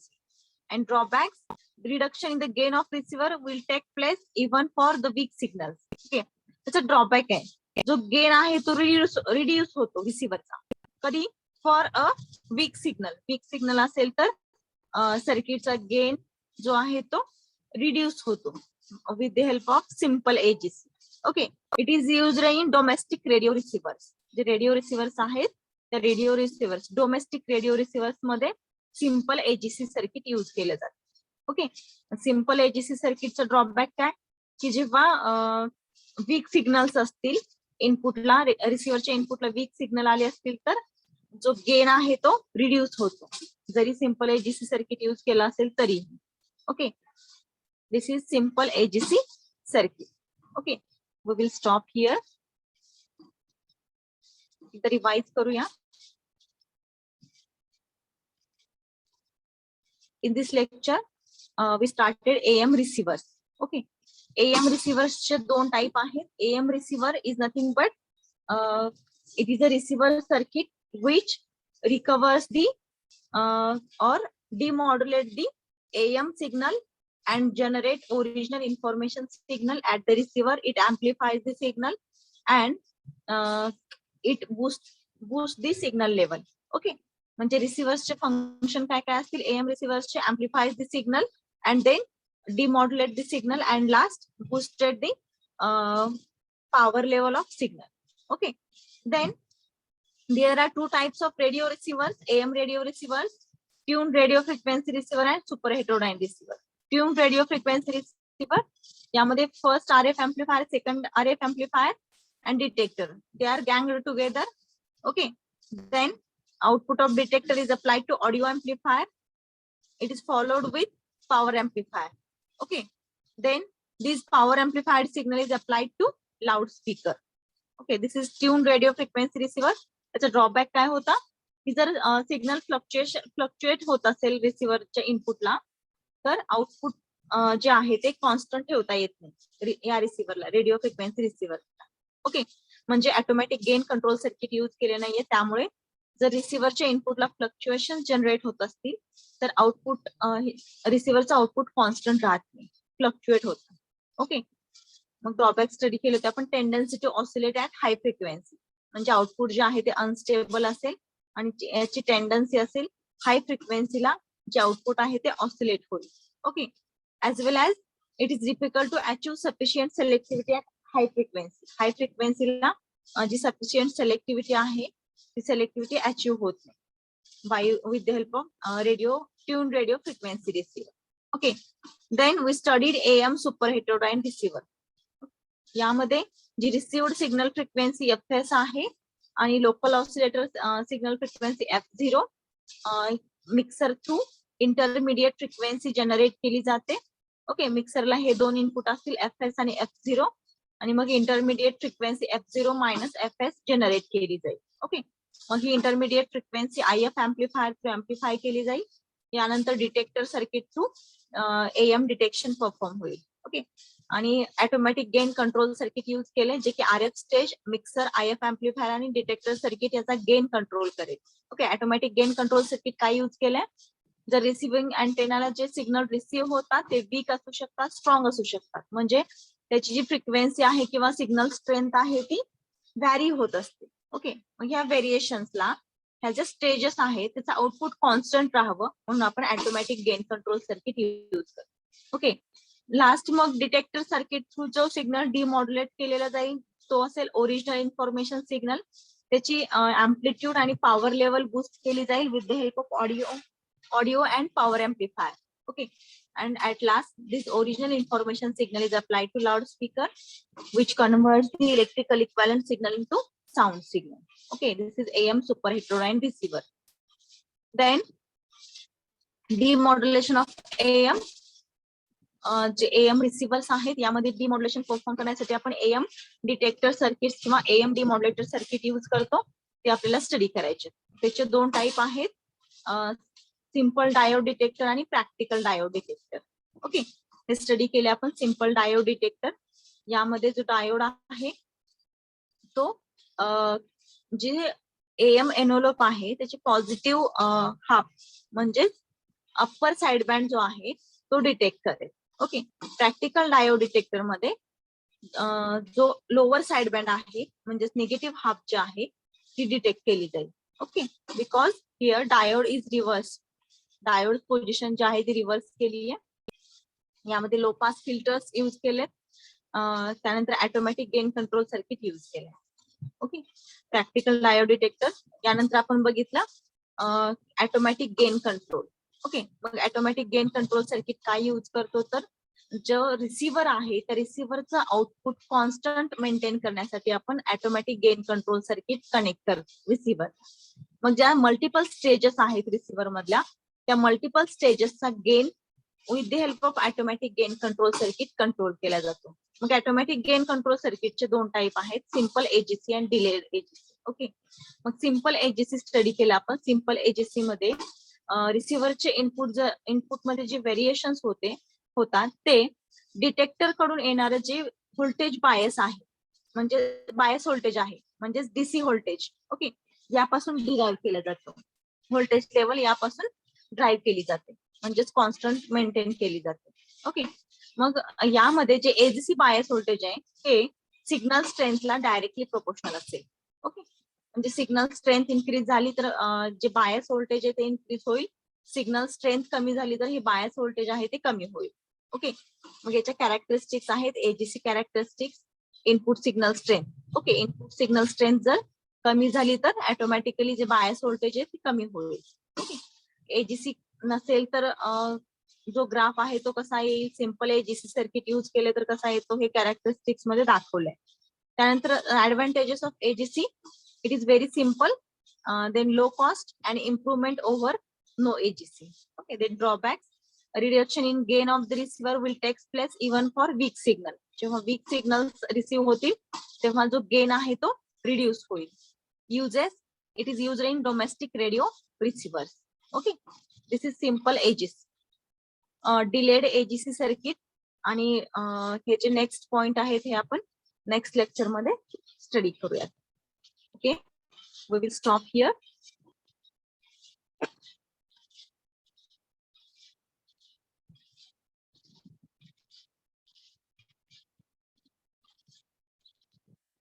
And drawbacks: reduction in the gain of receiver will take place even for the weak signals. Okay, त्याचा drawback आहे, जो gain आहे तो reduce होतो रिसिव्हरचा. कधी? For a weak signal असेल तर सर्किटचा गेन जो आहे तो रिड्यूस होतो with the help of simple AGC. Okay, it is used in domestic radio receivers. जे रेडिओ रिसिव्हर्स आहेत त्या radio receivers, domestic radio receivers मध्ये सिम्पल एजीसी सर्किट यूज केलं जातं. ओके, सिम्पल एजीसी सर्किटचा ड्रॉबॅक काय की जेव्हा वीक सिग्नल्स असतील इनपुटला, रिसिव्हरच्या इनपुटला वीक सिग्नल आले असतील तर जो गेन आहे तो रिड्यूस होतो, जरी सिम्पल एजीसी सर्किट यूज केला असेल तरी. Okay, this is simple AGC circuit. Okay, we will stop here. Revise करूया. In this lecture, we started AM receivers. Okay, AM receivers चे दोन टाइप आहेत. AM receiver is nothing but it is a receiver circuit which recovers the or demodulate the AM signal and generate original information signal at the receiver. It amplifies the signal and it boosts the signal level. Okay, म्हणजे रिसिव्हर्सचे function काय काय असतील? AM रिसिव्हर्सचे amplifies the signal and then demodulate the signal and last boosted the power level of signal. Okay, then there are two types of radio receivers: AM radio receivers, tuned radio frequency receiver and super heterodyne receiver. Tuned radio frequency receiver, यामध्ये first RF amplifier, second RF amplifier and detector, they are ganged together. Okay, then output of detector is applied to audio amplifier. It is followed with power amplifier. Okay, then this power amplified signal is applied to loudspeaker. Okay, this is tuned radio frequency receiver. त्याचा drawback काय होता की जर signal fluctuate होत असेल रिसिव्हरच्या इनपुटला तर output जे आहे ते कॉन्स्टंट ठेवता येत नाही या रिसिव्हरला, रेडिओ फ्रिक्वेन्सी रिसिव्हरला. ओके, म्हणजे automatic gain control circuit use केले नाहीये, त्यामुळे जर रिसिव्हरच्या इनपुटला फ्लक्च्युएशन जनरेट होत असतील तर आउटपुट रिसिव्हरचं आउटपुट कॉन्स्टंट राहत नाही, फ्लक्च्युएट होत. ओके, मग ड्रॉबॅक स्टडी केले होते आपण. Tendency to oscillate at high frequency, म्हणजे आउटपुट जे आहे ते अनस्टेबल असेल आणि याची टेंडन्सी असेल हाय फ्रिक्वेन्सीला जे आउटपुट आहे ते ऑसिलेट होईल. Okay, as well as it is difficult to achieve sufficient selectivity at high frequency. High फ्रिक्वेन्सीला जी सफिशियंट सिलेक्टिव्हिटी आहे ती सिलेक्टिव्हिटी अचीव्ह होत नाही by with the help of tune radio frequency receiver. Okay, then we studied AM super heterodyne receiver. यामध्ये जी received signal frequency FS आहे आणि local oscillator signal frequency F0 mixer through intermediate frequency generate केली जाते. Okay, मिक्सरला हे दोन input असतील FS आणि F0 आणि मग intermediate frequency F0 minus FS जनरेट केली जाईल. ओके, मग ही intermediate frequency IF amplifier through amplify केली जाईल. यानंतर detector circuit through AM detection perform होईल. ओके, आणि automatic gain control circuit use केले जे की RF stage, mixer, IF amplifier आणि डिटेक्टर सर्किट याचा गेन कंट्रोल करेल. Okay, automatic gain control circuit काय यूज केलंय? जर रिसिव्हिंग अँटेनाला जे सिग्नल रिसिव्ह होतात ते वीक असू शकतात, स्ट्रॉंग असू शकतात, म्हणजे त्याची जी फ्रिक्वेन्सी आहे किंवा सिग्नल स्ट्रेंथ आहे ती व्हॅरी होत असते. ओके, मग ह्या व्हेरिएशन्सला ह्या ज्या स्टेजेस आहेत त्याचं आउटपुट कॉन्स्टंट राहावं म्हणून आपण automatic gain control circuit use करतो. ओके, लास्ट मग डिटेक्टर सर्किट थ्रू जो सिग्नल डिमॉड्युलेट केलेला जाईल तो असेल ओरिजिनल इन्फॉर्मेशन सिग्नल. त्याची अँप्लिट्यूड आणि पॉवर लेवल बूस्ट केली जाईल with the help of audio and power amplifier. Okay, and at last this original information signal is applied to loudspeaker which converts the electrical equivalent signal into sound signal. Okay, this is AM super heterodyne receiver. Then demodulation of AM. जे am receivers आहेत यामध्ये डिमॉड्युलेशन perform करण्यासाठी आपण am detector circuit किंवा am डिमॉड्युलेटर circuit use करतो, ते आपल्याला study करायचे. त्याचे 2 टाईप आहेत, सिंपल डायोड डिटेक्टर आणि प्रॅक्टिकल डायोड डिटेक्टर. ओके, हे स्टडी केले आपण. सिंपल डायोड डिटेक्टर यामध्ये जो डायोड आहे तो जे एएम एनोलोप आहे त्याचे पॉझिटिव्ह हाफ म्हणजे अप्पर साइड बँड जो आहे तो डिटेक्ट करेल. ओके, प्रॅक्टिकल डायोड डिटेक्टर मध्ये जो लोअर साइड बँड आहे म्हणजे निगेटिव्ह हाफ जे आहे ती डिटेक्ट केली जाईल. Okay, because here diode is reverse, diode position जी आहे ती रिव्हर्स केली आहे. यामध्ये लो पास फिल्टर्स यूज केले, त्यानंतर automatic gain control circuit use केले. Okay, practical diode detector. यानंतर आपण बघितलं ऑटोमॅटिक गेन कंट्रोल. ओके, मग ऑटोमॅटिक गेन कंट्रोल सर्किट काय यूज करतो, तर जो रिसिव्हर आहे त्या रिसिव्हरचं आउटपुट कॉन्स्टंट मेंटेन करण्यासाठी आपण automatic gain control circuit connect करतो रिसिव्हर. मग ज्या मल्टिपल स्टेजेस आहेत रिसिव्हर मधल्या त्या मल्टिपल स्टेजेसचा gain with the help of automatic gain control circuit control केला जातो. मग ऑटोमॅटिक गेन कंट्रोल सर्किटचे 2 टाईप आहेत, सिंपल एजीसी आणि डिलेड एजीसी. ओके, मग सिंपल एजीसी स्टडी केला आपण. सिंपल एजीसी मध्ये रिसिव्हरचे इनपुट मध्ये जे व्हेरिएशन्स होतात ते डिटेक्टर कडून येणारे जे व्होल्टेज बायस आहे म्हणजे बायस व्होल्टेज आहे म्हणजेच डीसी व्होल्टेज. ओके, यापासून डिराईव्ह केलं जातं. व्होल्टेज लेवल यापासून ड्राईव्ह केली जाते म्हणजेच कॉन्स्टंट मेंटेन केली जाते. ओके, मग यामध्ये जे एजीसी बायस व्होल्टेज आहे हे सिग्नल स्ट्रेंथला डायरेक्टली प्रोपोर्शनल असेल. ओके, म्हणजे सिग्नल स्ट्रेंथ इन्क्रीज झाली तर जे बायस व्होल्टेज आहे ते इन्क्रीज होईल, सिग्नल स्ट्रेंथ कमी झाली तर हे बायस व्होल्टेज आहे ते कमी होईल. ओके, मग याच्या कॅरेक्टरिस्टिक्स आहेत AGC characteristics, input signal strength. Okay, input signal strength जर कमी झाली तर ऑटोमॅटिकली जे बायस व्होल्टेज आहे ते कमी होईल. ओके, एजीसी नसेल तर जो ग्राफ आहे तो कसा येईल, सिंपल एजीसी सर्किट यूज केले तर कसा येतो हे कॅरेक्टरिस्टिक्स मध्ये दाखवलंय. त्यानंतर advantages of AGC, it is very simple, then low cost and improvement over no AGC. Okay, then drawbacks, reduction in gain of the receiver will take place even for weak signal. जेव्हा weak signal receive होतील तेव्हा जो gain आहे तो reduce होईल. Uses, it is used in domestic radio receivers. Okay, this is simple AGC. Delayed AGC circuit आणि हे जे नेक्स्ट पॉइंट आहेत हे आपण नेक्स्ट लेक्चर मध्ये स्टडी करूयात. Okay, we will stop here.